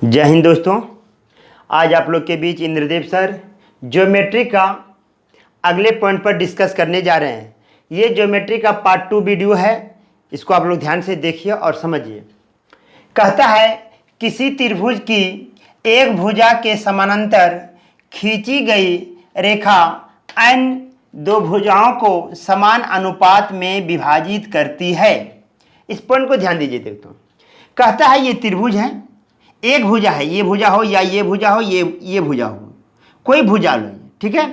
जय हिंद दोस्तों। आज आप लोग के बीच इंद्रदेव सर ज्योमेट्री का अगले पॉइंट पर डिस्कस करने जा रहे हैं। ये ज्योमेट्री का पार्ट 2 वीडियो है, इसको आप लोग ध्यान से देखिए और समझिए। कहता है किसी त्रिभुज की एक भुजा के समानांतर खींची गई रेखा n दो भुजाओं को समान अनुपात में विभाजित करती है। इस पॉइंट को ध्यान दीजिए दोस्तों। कहता है ये त्रिभुज है, एक भुजा है, ये भुजा हो या ये भुजा हो, ये भुजा हो, कोई भुजा लो, ठीक है।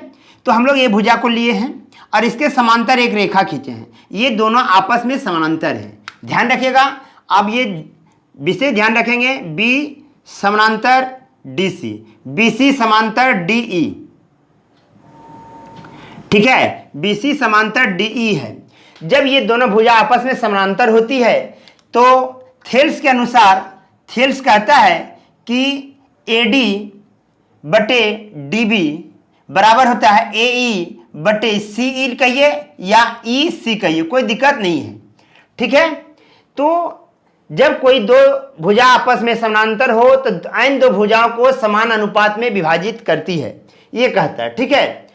तो हम लोग ये भुजा को लिए हैं और इसके समांतर एक रेखा खींचे हैं। ये दोनों आपस में समानांतर है, ध्यान रखिएगा। अब ये विशेष ध्यान रखेंगे, बी समानांतर डी सी, बी सी समांतर डी ई, ठीक है। बी सी समांतर डी ई है। जब ये दोनों भुजा आपस में समानांतर होती है तो थेल्स के अनुसार थेल्स कहता है कि AD बटे DB बराबर होता है AE बटे CE कहिए या EC कहिए, कोई दिक्कत नहीं है, ठीक है। तो जब कोई दो भुजा आपस में समानांतर हो तो इन दो भुजाओं को समान अनुपात में विभाजित करती है, ये कहता है, ठीक है।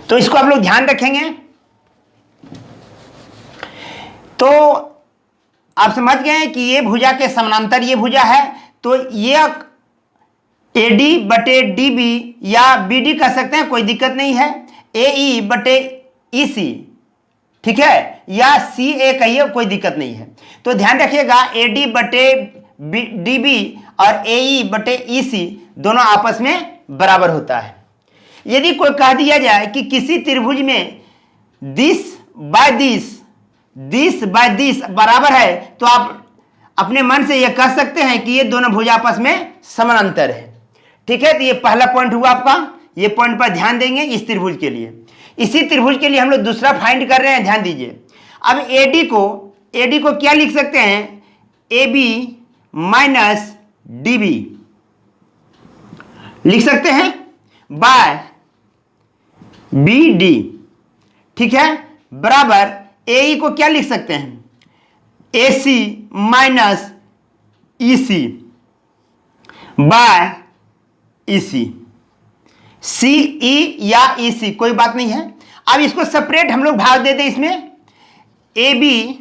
तो इसको आप लोग ध्यान रखेंगे। तो आप समझ गए हैं कि ये भुजा के समानांतर ये भुजा है, तो ये AD बटे DB या BD कह सकते हैं, कोई दिक्कत नहीं है। AE बटे EC, ठीक है, या CA कहिए, कोई दिक्कत नहीं है। तो ध्यान रखिएगा, AD बटे DB और AE बटे EC दोनों आपस में बराबर होता है। यदि कोई कह दिया जाए कि किसी त्रिभुज में 10 बाय 10 बाय 10 बराबर है, तो आप अपने मन से यह कह सकते हैं कि ये दोनों भुजा आपस में समानांतर है, ठीक है। तो ये पहला पॉइंट हुआ आपका, ये पॉइंट पर ध्यान देंगे इस त्रिभुज के लिए। इसी त्रिभुज के लिए हम लोग दूसरा फाइंड कर रहे हैं, ध्यान दीजिए। अब AD को क्या लिख सकते हैं, AB माइनस DB लिख सकते हैं बाय BD, ठीक है, बराबर AE को क्या लिख सकते हैं, AC minus EC by EC, CE या EC कोई बात नहीं है। अब इसको सेपरेट हम लोग भाग देते हैं इसमें, AB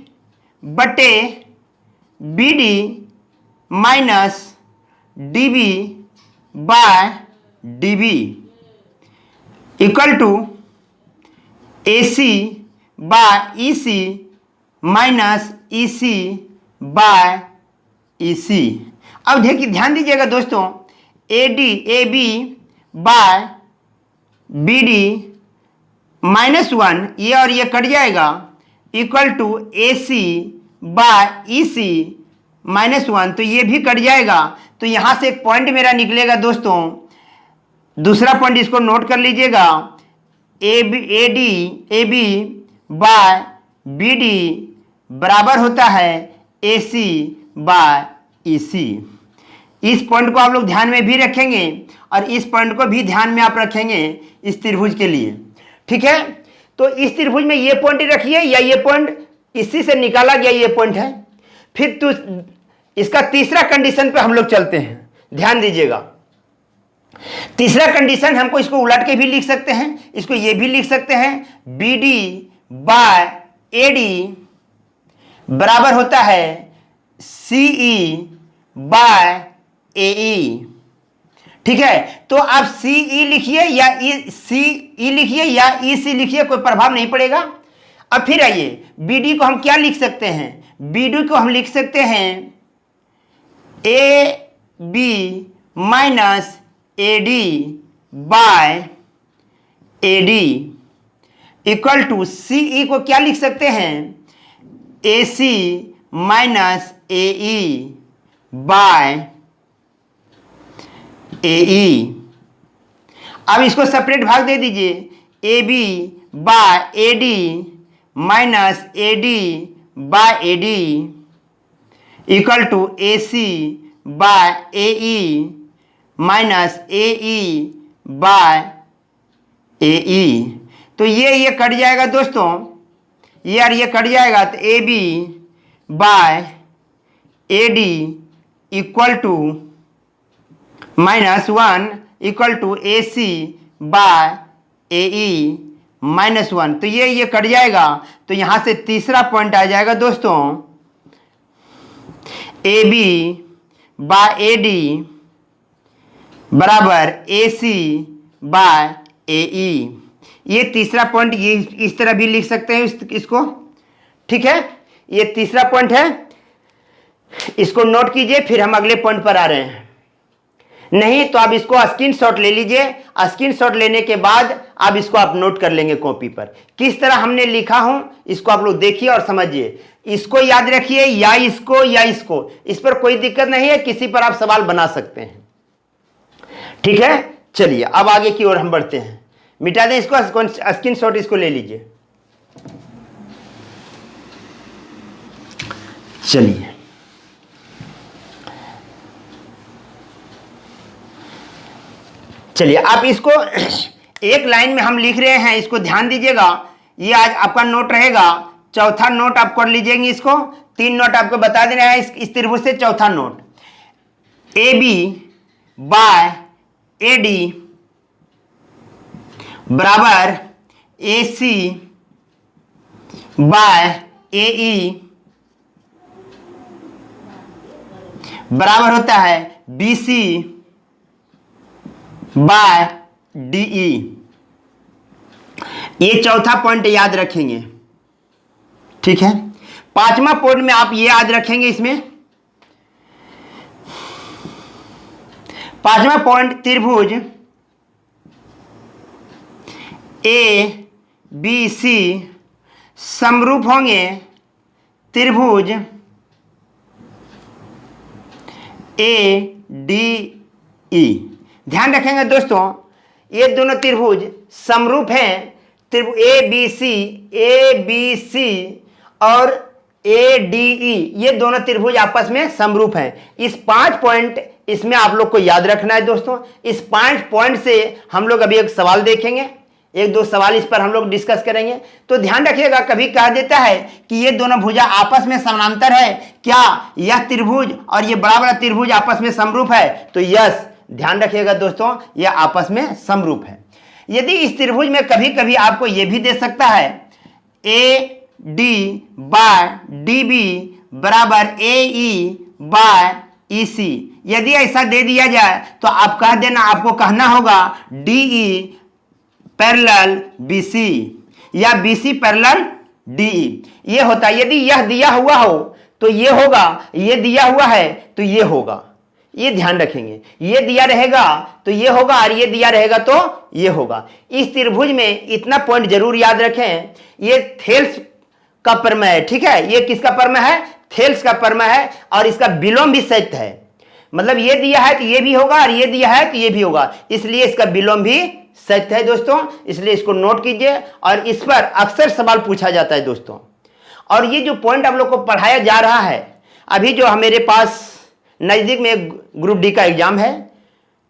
बटे BD minus DB by DB equal to AC by EC minus EC by EC। अब देखिए, ध्यान दीजिएगा दोस्तों, AB बाय BD माइनस 1, ये और ये कट जाएगा, equal to AC by EC minus 1, तो ये भी कट जाएगा। तो यहां से एक पॉइंट मेरा निकलेगा दोस्तों, दूसरा पॉइंट इसको नोट कर लीजिएगा, AB बाय BD बराबर होता है AC बाय EC। इस पॉइंट को आप लोग ध्यान में भी रखेंगे और इस पॉइंट को भी ध्यान में आप रखेंगे इस त्रिभुज के लिए, ठीक है। तो इस त्रिभुज में ये पॉइंट रखिए या ये पॉइंट इसी से निकाला गया ये पॉइंट है। फिर तो इसका तीसरा कंडीशन पे हम लोग चलते हैं, ध्यान दीजिएगा। तीसरा कंडीशन हमको इसको उलट के भी लिख सकते हैं, इसको ये भी लिख सकते हैं, BD बाय AD बराबर होता है CE बाय AE, ठीक है। तो आप CE लिखिए या CE लिखिए या EC लिखिए, कोई प्रभाव नहीं पड़ेगा। अब फिर आइए, BD को हम क्या लिख सकते हैं, BD को हम लिख सकते हैं AB minus AD by AD equal to CE को क्या लिख सकते हैं, AC minus AE by AE। अब इसको सेपरेट भाग दे दीजिए, AB by AD minus AD by AD equal to AC by AE minus AE by AE। तो ये कट जाएगा दोस्तों, ये और ये कट जाएगा, तो AB by A d equal to -1 equal to a C by A e -1। तो ये कट जाएगा, तो यहां से तीसरा पॉइंट आ जाएगा दोस्तों, A B by A D बराबर ए सी बाय ए ई। ये तीसरा पॉइंट ये इस तरह भी लिख सकते हैं इसको, ठीक है। ये तीसरा पॉइंट है, इसको नोट कीजिए, फिर हम अगले पॉइंट पर आ रहे हैं। नहीं तो आप इसको स्क्रीनशॉट ले लीजिए, स्क्रीनशॉट लेने के बाद आप इसको आप नोट कर लेंगे कॉपी पर, किस तरह हमने लिखा हूं इसको आप लोग देखिए और समझिए। इसको याद रखिए या इसको या इसको, इस पर कोई दिक्कत नहीं है, किसी पर आप सवाल बना सकते हैं, ठीक है। चलिए अब आगे की ओर हम बढ़ते हैं, मिटा दें इसको, स्क्रीनशॉट इसको ले लीजिए। चलिए आप इसको एक लाइन में हम लिख रहे हैं, इसको ध्यान दीजिएगा। ये आज आपका नोट रहेगा, चौथा नोट आप कर लीजिएंगे। इसको 3 नोट आपको बता देना है इस त्रिभुज से। चौथा note, A B by A D बराबर A C by A E बराबर होता है बी सी बाय डी ई। ये चौथा पॉइंट याद रखेंगे, ठीक है। 5वां पॉइंट में आप ये याद रखेंगे, इसमें 5वां पॉइंट, त्रिभुज ए बी सी समरूप होंगे त्रिभुज ए डी ई। ध्यान रखेंगे दोस्तों, ये दोनों त्रिभुज समरूप हैं, त्रिभुज ए बी सी और ए डी ई, ये दोनों त्रिभुज आपस में समरूप हैं। इस 5 पॉइंट इसमें आप लोग को याद रखना है दोस्तों। इस 5 पॉइंट से हम लोग अभी एक सवाल देखेंगे, 1-2 सवाल इस पर हम लोग डिस्कस करेंगे। तो ध्यान रखिएगा, कभी कहा देता है कि ये दोनों भुजा आपस में समानांतर है, क्या यह त्रिभुज और ये बड़ा बड़ा त्रिभुज आपस में समरूप है? तो यस, ध्यान रखिएगा दोस्तों, यह आपस में समरूप है। यदि इस त्रिभुज में कभी कभी आपको यह भी दे सकता है A D by D B बराबर ए ई बाय ई सी, यदि ऐसा दे दिया जाए तो आप कह देना, आपको कहना होगा डी ई पैरेलल बी सी या बी सी पैरेलल डी ई। ये होता है, यदि यह दिया हुआ हो तो ये होगा, ये दिया हुआ है तो ये होगा। ये ध्यान रखेंगे, ये दिया रहेगा तो ये होगा और ये दिया रहेगा तो ये होगा। इस त्रिभुज में इतना पॉइंट जरूर याद रखें, ये थेल्स का प्रमेय है, ठीक है। ये किसका प्रमेय है? थेल्स का प्रमेय है, और इसका विलोम भी सत्य है। मतलब ये दिया है तो ये भी होगा और ये दिया है तो ये भी होगा, इसलिए इसका विलोम भी सत्य है दोस्तों। इसलिए इसको नोट कीजिए, और इस पर अक्सर सवाल पूछा जाता है दोस्तों। और ये जो पॉइंट आप लोग को पढ़ाया जा रहा है, अभी जो मेरे पास नज़दीक में ग्रुप डी का एग्जाम है,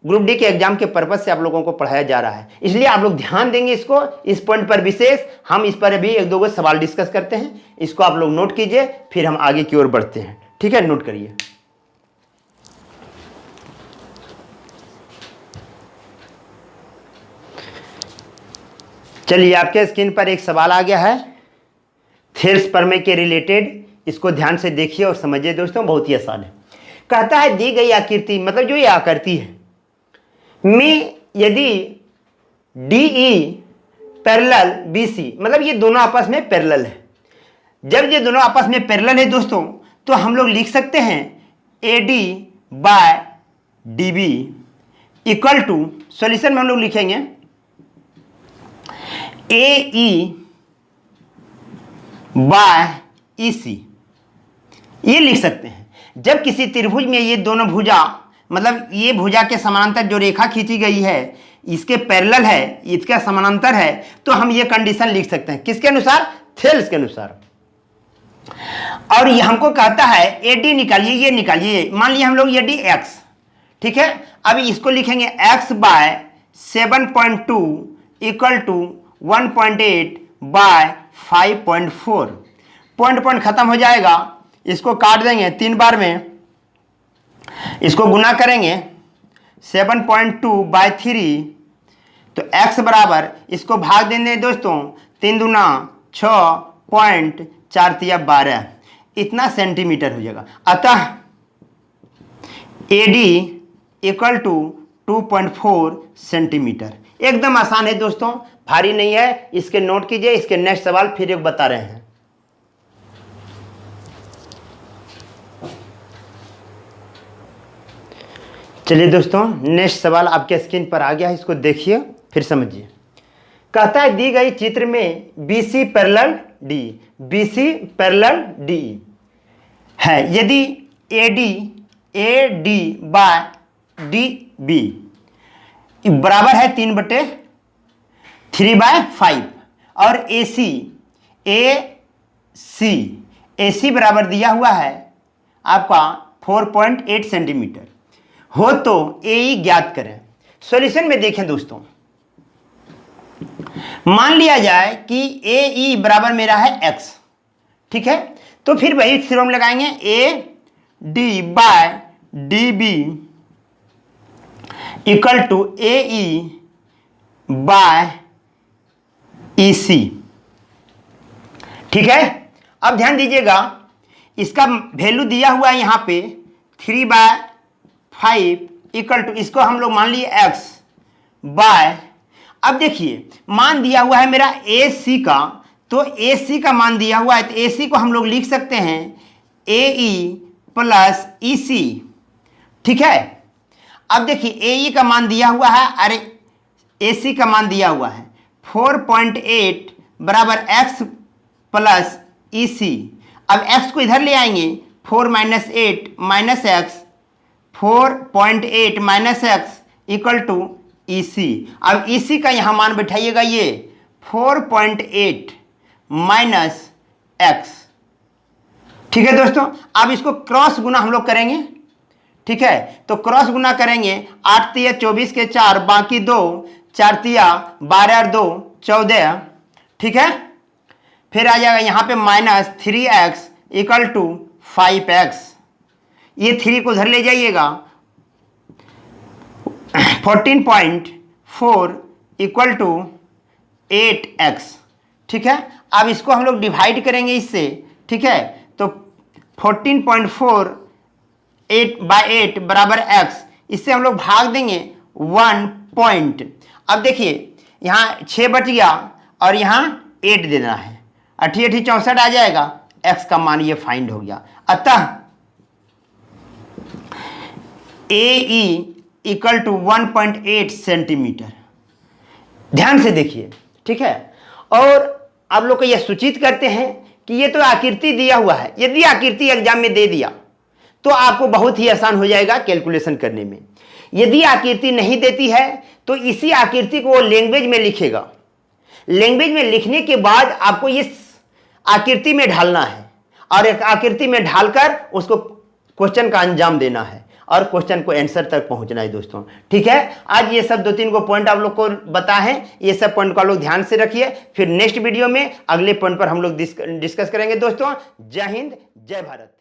ग्रुप डी के एग्जाम के पर्पज से आप लोगों को पढ़ाया जा रहा है, इसलिए आप लोग ध्यान देंगे इसको, इस पॉइंट पर विशेष। हम इस पर अभी 1-2 सवाल डिस्कस करते हैं, इसको आप लोग नोट कीजिए, फिर हम आगे की ओर बढ़ते हैं, ठीक है। नोट करिए। चलिए, आपके स्क्रीन पर एक सवाल आ गया है थेल्स प्रमेय के रिलेटेड, इसको ध्यान से देखिए और समझिए दोस्तों, बहुत ही आसान है। कहता है दी गई आकृति, मतलब जो ये आकृति है में यदि डी ई पैरेलल बी सी, मतलब ये दोनों आपस में पैरेलल है। जब ये दोनों आपस में पैरेलल है दोस्तों, तो हम लोग लिख सकते हैं A D by D B equal to, solution में हम लोग लिखेंगे ए ई बाय ई सी। ये लिख सकते हैं जब किसी त्रिभुज में ये दोनों भुजा, मतलब ये भुजा के समानांतर जो रेखा खींची गई है इसके पैरेलल है, इसका समानांतर है, तो हम ये कंडीशन लिख सकते हैं किसके अनुसार? थेल्स के अनुसार। और ये हमको कहता है ए डी निकालिए, ये निकालिए, मान लिया हम लोग ये डी एक्स, ठीक है। अब इसको लिखेंगे x by 7.2 equal to 1.8 by 5.4। Point खत्म हो जाएगा, इसको काट देंगे 3 बार में, इसको गुना करेंगे 7.2 बाय 3, तो x बराबर, इसको भाग देंगे दोस्तों 3 दूना 6.4 इतना सेंटीमीटर हो जाएगा। अतः AD इक्वल टू 2.4 सेंटीमीटर। एकदम आसान है दोस्तों, भारी नहीं है। इसके नोट कीजिए, इसके नेक्स्ट सवाल फिर एक बता रहे हैं। चलिए दोस्तों, नेक्स्ट सवाल आपके स्क्रीन पर आ गया है, इसको देखिए फिर समझिए। कहता है दी गई चित्र में BC parallel D, BC parallel D है यदि AD बाय DB बराबर है 3/3/5 और AC बराबर दिया हुआ है आपका 4.8 सेंटीमीटर हो तो AE ज्ञात करें। सॉल्यूशन में देखें दोस्तों, मान लिया जाए कि AE बराबर मेरा है x, ठीक है, तो फिर वही थ्योरम लगाएंगे AD by DB equal to AE by EC, ठीक है। अब ध्यान दीजिएगा, इसका वैल्यू दिया हुआ है यहाँ पे 3/5 इक्वल टू, इसको हम लोग मान लिए x बाय, अब देखिए मान दिया हुआ है मेरा AC का, तो AC का मान दिया हुआ है, तो AC को हम लोग लिख सकते हैं AE प्लस EC, ठीक है। अब देखिए AE का मान दिया हुआ है, अरे AC का मान दिया हुआ है 4.8 बराबर x प्लस EC। अब x को इधर ले आएंगे, 4 - 8 minus x, 4.8 minus x equal to EC। अब EC का यहाँ मान बैठाइएगा, ये 4.8 माइनस x, ठीक है दोस्तों। अब इसको क्रॉस गुना हम लोग करेंगे, ठीक है, तो क्रॉस गुना करेंगे 8 तिया 24 के 4 बाकी 2, 4 तिया 12 और 2 14, ठीक है। फिर आ जाएगा यहाँ पे minus 3x equal to 5x, ये 3 को उधर ले जाइएगा, 14.4 इक्वल टू 8x, ठीक है। अब इसको हम लोग डिवाइड करेंगे इससे, ठीक है, तो 14.4 8/8 बराबर x, इससे हम लोग भाग देंगे 1 पॉइंट। अब देखिए यहाँ 6 बच गया और यहाँ 8 देना है, 8 × 8 = 64 आ जाएगा, x का मान ये फाइंड हो गया। अतः AE इक्वल टू 1.8 सेंटीमीटर। ध्यान से देखिए, ठीक है। और आप लोग को यह सूचित करते हैं कि ये तो आकृति दिया हुआ है, यदि आकृति एग्जाम में दे दिया तो आपको बहुत ही आसान हो जाएगा कैलकुलेशन करने में। यदि आकृति नहीं देती है तो इसी आकृति को वो लैंग्वेज में लिखेगा, लैंग्वेज में लिखने के बाद आपको इस आकृति में ढालना है और एक आकृति में ढालकर उसको क्वेश्चन का अंजाम देना है और क्वेश्चन को आंसर तक पहुंचना है दोस्तों, ठीक है। आज ये सब 2-3 को पॉइंट आप लोग को बताए हैं, ये सब पॉइंट को आप लोग ध्यान से रखिए। फिर नेक्स्ट वीडियो में अगले पॉइंट पर हम लोग डिस्कस करेंगे दोस्तों। जय हिंद, जय भारत।